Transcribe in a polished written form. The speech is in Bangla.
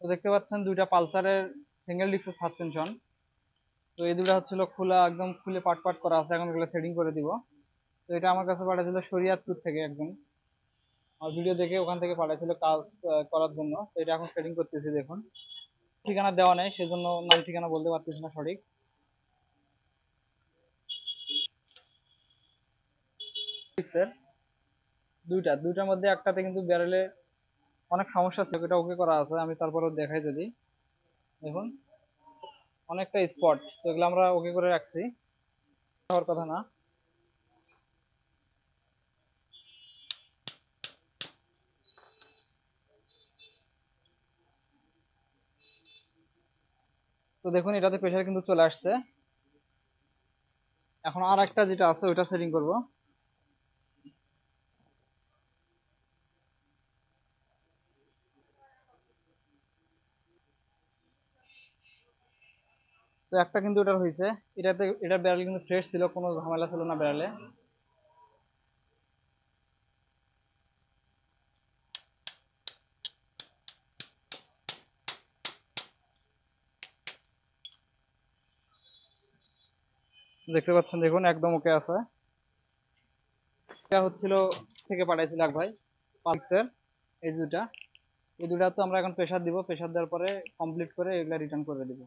তো দেখতে পাচ্ছেন দুইটা পালসারের সিঙ্গেল ডিস্কের সাসপেনশন। তো এই দুটো হচ্ছিল খোলা, একদম খুলে পাট পাট করা আছে, এখন এগুলো সেটিং করে দিব। তো এটা আমার কাছে পাঠাচ্ছিল শরিয়াতপুর থেকে একজন, আমার ভিডিও দেখে ওখান থেকে পাঠাচ্ছিল কাজ করার জন্য। তো এটা এখন সেটিং করতেছি। দেখুন ঠিকানা দেওয়া নেই, সেজন্য নাম ঠিকানা বলতে পারতেছি না সঠিক। দুইটার মধ্যে একটাতে কিন্তু ব্যারেলে অনেক সমস্যা ছিল, এটা ওকে করা আছে। আমি তারপরে দেখাই যদি, দেখুন অনেকটা স্পট, তো এগুলো আমরা ওকে করে রাখছি, হওয়ার কথা না। তো দেখুন এটাতে প্রেশার কিন্তু চলে আসছে। এখন আর একটা যেটা আছে ওইটা সেটিং করব। তো একটা কিন্তু এটার হয়েছে, এটার ব্যারেল কিন্তু ফ্রেশ ছিল, কোনো ঝামেলা ছিল না ব্যারেলে। দেখতে পাচ্ছেন, দেখুন একদম ওকে আছে। এটা হচ্ছিল থেকে পাঠাইছিল এক ভাই পালসের, এই দুটা। এই দুটা তো আমরা এখন প্রেসার দিব, প্রেসার দেওয়ার পরে কমপ্লিট করে এগুলা রিটার্ন করে দিব।